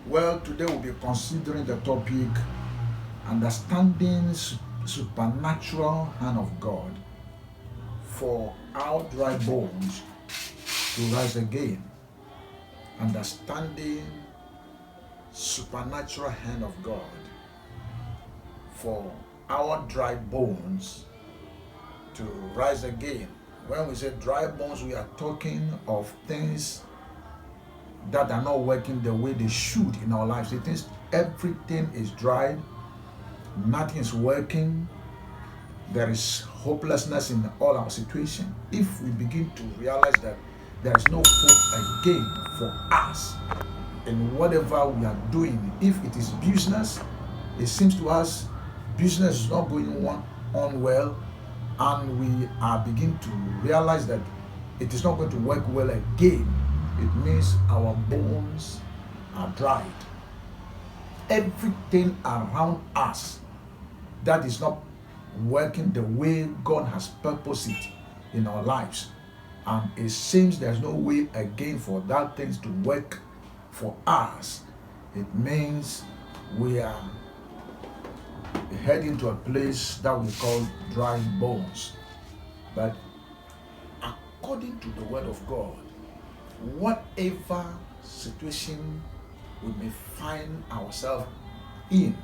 Well, today we'll be considering the topic understanding supernatural hand of God for our dry bones to rise again. Understanding supernatural hand of God for our dry bones to rise again. When we say dry bones, we are talking of things that are not working the way they should in our lives. It is everything is dried, nothing is working. There is hopelessness in all our situation. If we begin to realize that there is no hope again for us in whatever we are doing, if it is business, it seems to us business is not going on well, and we are beginning to realize that it is not going to work well again, it means our bones are dried. Everything around us that is not working the way God has purposed it in our lives, and it seems there's no way again for that things to work for us, it means we are heading to a place that we call dry bones. But according to the word of God, whatever situation we may find ourselves in,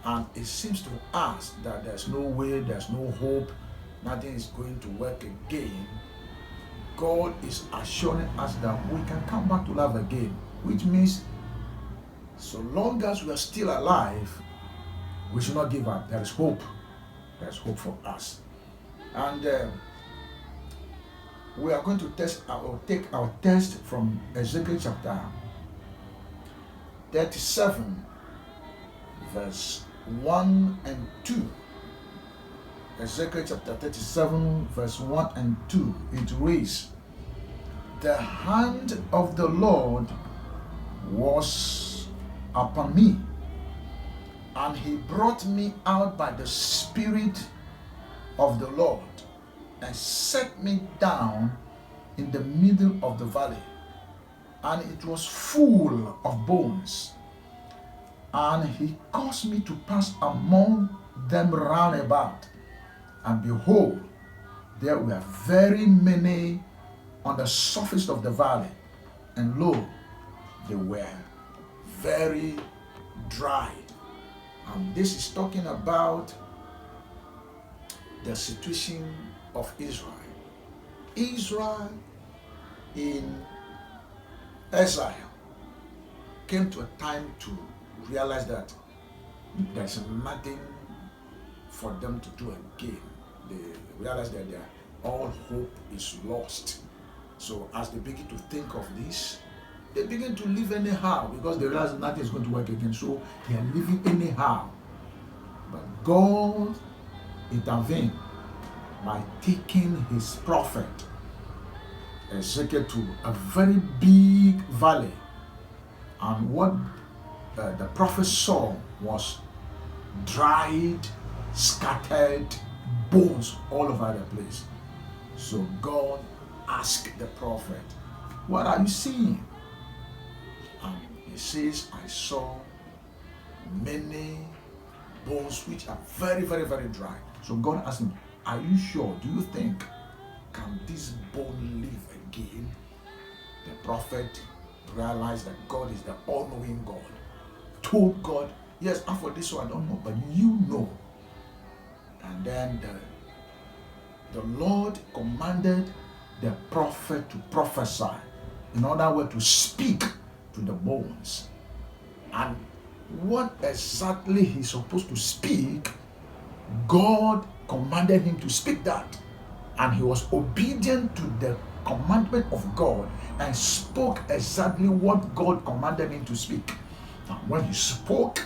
and it seems to us that there's no way, there's no hope, nothing is going to work again, God is assuring us that we can come back to life again, which means so long as we are still alive, we should not give up. There is hope. There's hope for us. And we are going to take our text from Ezekiel chapter 37, verse 1 and 2. Ezekiel chapter 37, verse 1 and 2. It reads, "The hand of the Lord was upon me, and he brought me out by the Spirit of the Lord, and set me down in the middle of the valley, and it was full of bones. And he caused me to pass among them round about, and behold, there were very many on the surface of the valley, and lo, they were very dry." And this is talking about the situation of Israel. Israel in exile came to a time to realize that there's nothing for them to do again. They realize that all hope is lost. So as they begin to think of this, they begin to live anyhow because they realize nothing is going to work again. So they are living anyhow. But God intervened by taking his prophet Ezekiel to a very big valley. And what the prophet saw was dried, scattered bones all over the place. So God asked the prophet, "What are you seeing?" And he says, "I saw many bones which are very, very, very dry." So God asked him, "Are you sure? Do you think, can this bone live again?" The prophet realized that God is the all-knowing God. Told God, "Yes, for this one I don't know, but you know." And then the Lord commanded the prophet to prophesy. In other words, to speak to the bones. And what exactly he's supposed to speak, God commanded him to speak that. And he was obedient to the commandment of God and spoke exactly what God commanded him to speak. And when he spoke,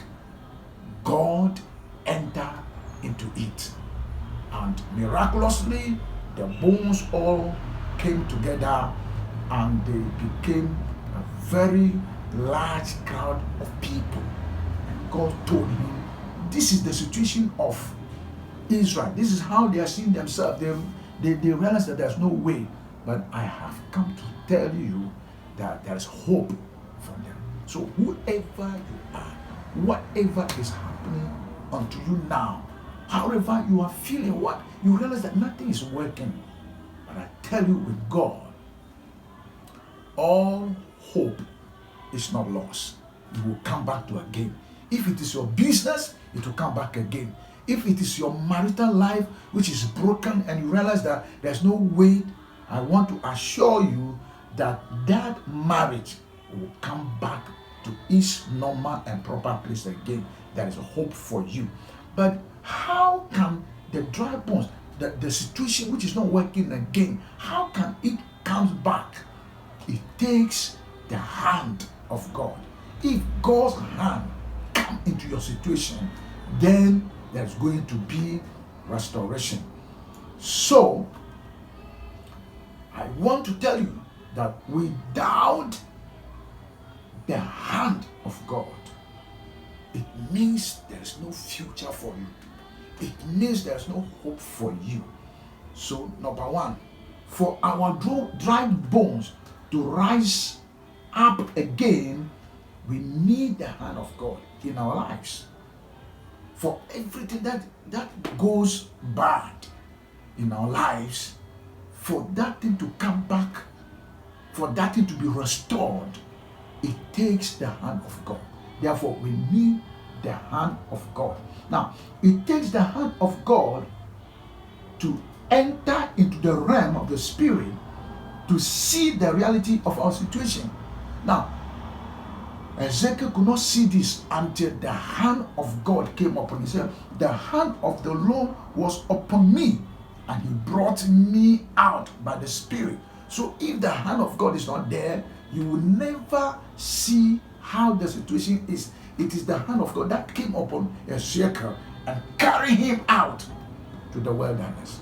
God entered into it. And miraculously, the bones all came together and they became a very large crowd of people. And God told him, this is the situation of Israel. This is how they are seeing themselves. They realize that there's no way. But I have come to tell you that there is hope for them. So whoever you are, whatever is happening unto you now, however you are feeling, what you realize that nothing is working. But I tell you, with God, all hope is not lost. You will come back to again. If it is your business, it will come back again. If it is your marital life which is broken and you realize that there's no way, I want to assure you that that marriage will come back to its normal and proper place again. There is a hope for you. But how can the dry bones, the situation which is not working again, how can it come back? It takes the hand of God. If God's hand come into your situation, then there's going to be restoration. So, I want to tell you that without the hand of God, it means there's no future for you. It means there's no hope for you. So, number one, for our dry bones to rise up again, we need the hand of God in our lives. For everything that goes bad in our lives, for that thing to come back, for that thing to be restored, it takes the hand of God. Therefore, we need the hand of God. Now, it takes the hand of God to enter into the realm of the spirit to see the reality of our situation. Now, Ezekiel could not see this until the hand of God came upon him. He said, the hand of the Lord was upon me, and he brought me out by the Spirit. So if the hand of God is not there, you will never see how the situation is. It is the hand of God that came upon Ezekiel and carried him out to the wilderness.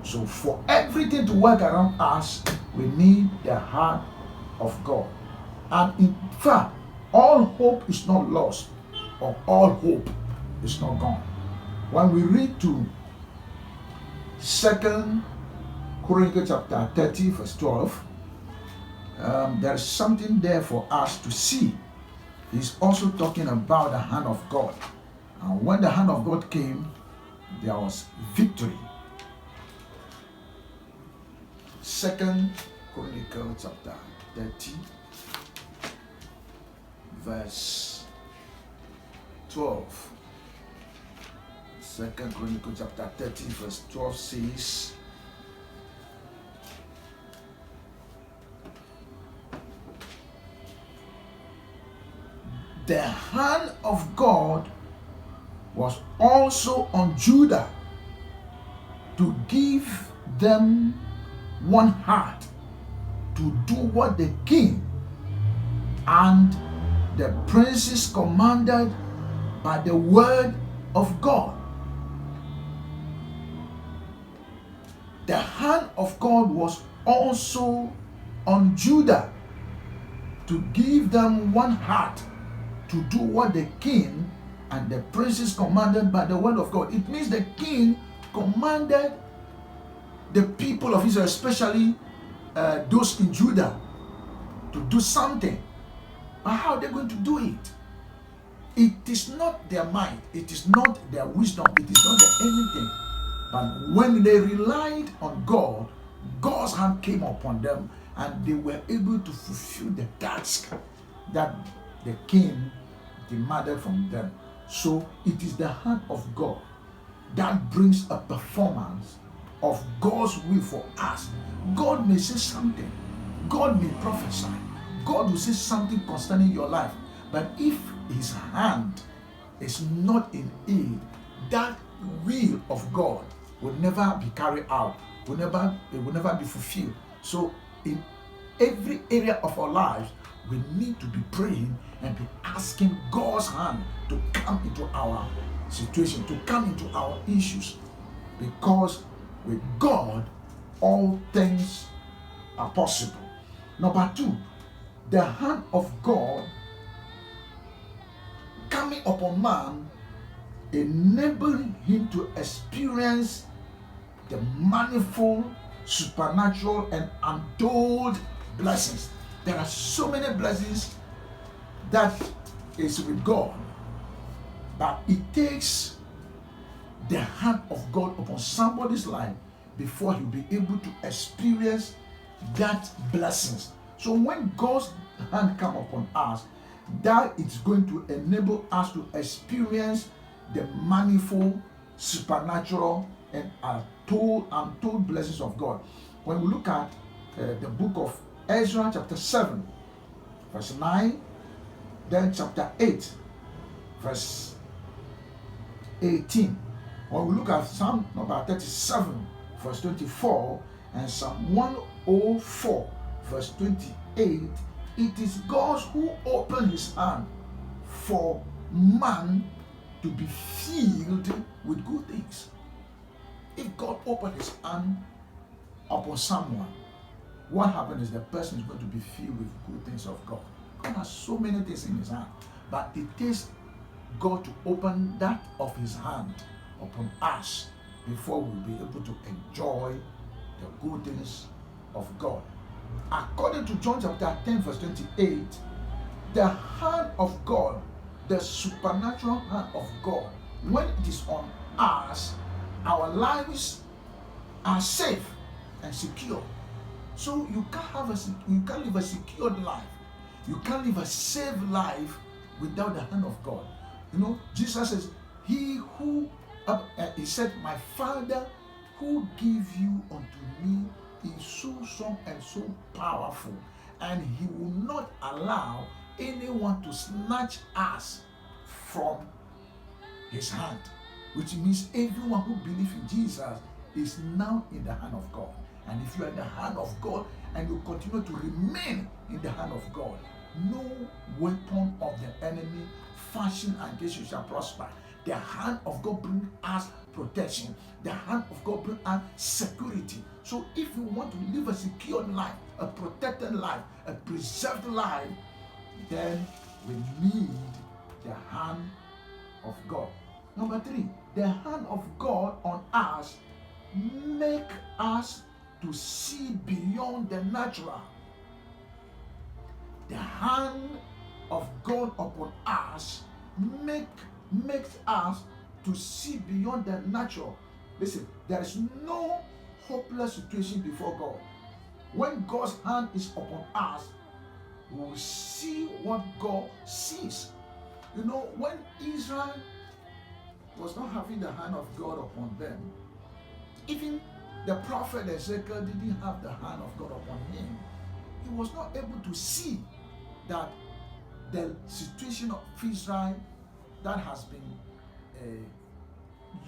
So for everything to work around us, we need the hand of God. And in fact, all hope is not lost, or all hope is not gone. When we read to 2 Chronicles chapter 30 verse 12, there's something there for us to see. He's also talking about the hand of God. And when the hand of God came, there was victory. 2 Chronicles chapter 30 verse 12. 2 Chronicles chapter 30 verse 12 says, the hand of God was also on Judah to give them one heart to do what the king and the princes commanded by the word of God. The hand of God was also on Judah to give them one heart to do what the king and the princes commanded by the word of God. It means the king commanded the people of Israel, especially those in Judah, to do something. But how are they going to do it? It is not their mind, it is not their wisdom, it is not their anything. But when they relied on God, God's hand came upon them and they were able to fulfill the task that the king demanded from them. So it is the hand of God that brings a performance of God's will for us. God may say something, God may prophesy, God will say something concerning your life, but if his hand is not in it, that will of God will never be carried out, it will never be fulfilled. So in every area of our lives, we need to be praying and be asking God's hand to come into our situation, to come into our issues, because with God all things are possible. Number two, the hand of God coming upon man enabling him to experience the manifold supernatural and untold blessings. There are so many blessings that is with God, but it takes the hand of God upon somebody's life before he'll be able to experience that blessings. So when God's hand come upon us, that is going to enable us to experience the manifold, supernatural, and untold blessings of God. When we look at the book of Ezra chapter 7 verse 9, then chapter 8 verse 18. When we look at Psalm number 37 verse 24 and Psalm 104 verse 28, it is God who opened his hand for man to be filled with good things. If God opened his hand upon someone, what happens is the person is going to be filled with good things of God. God has so many things in his hand, but it takes God to open that of his hand upon us before we'll be able to enjoy the good things of God. According to John chapter 10 verse 28, the hand of God, the supernatural hand of God, when it is on us, our lives are safe and secure. So you can't live a secured life. You can't live a safe life without the hand of God. You know, Jesus says, he said, my Father who gave you unto me is so strong and so powerful, and he will not allow anyone to snatch us from his hand, which means everyone who believes in Jesus is now in the hand of God. And if you are in the hand of God and you continue to remain in the hand of God, no weapon of the enemy fashioned against you shall prosper. The hand of God brings us protection. The hand of God brings us security. So if you want to live a secured life, a protected life, a preserved life, then we need the hand of God. Number 3, the hand of God on us make us to see beyond the natural. The hand of God upon us makes us to see beyond the natural. Listen, there is no hopeless situation before God. When God's hand is upon us, we will see what God sees. You know, when Israel was not having the hand of God upon them, even the prophet Ezekiel didn't have the hand of God upon him. He was not able to see that the situation of Israel that has been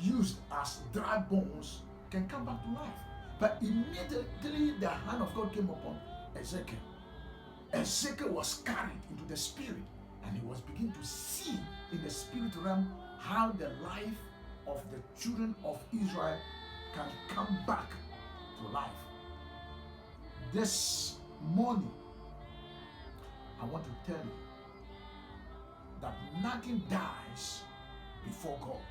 used as dry bones can come back to life. But immediately the hand of God came upon Ezekiel. Ezekiel was carried into the spirit, and he was beginning to see in the spirit realm how the life of the children of Israel can come back to life. This morning, I want to tell you that nothing dies before God.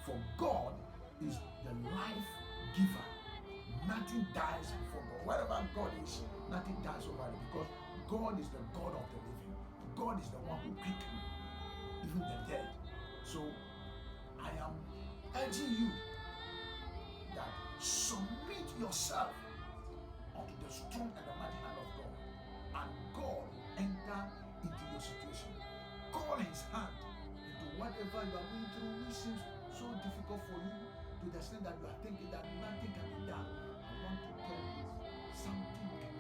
For God is the life giver. Nothing dies before God. Wherever God is, nothing dies over it, because God is the God of the living. God is the one who quickens even the dead. So I am urging you that submit yourself unto the strong and the mighty hand of God, and God will enter into your situation. Call his hand into whatever you are going through, which seems so difficult for you, to the extent that you are thinking that nothing can be done. I want to tell you, something can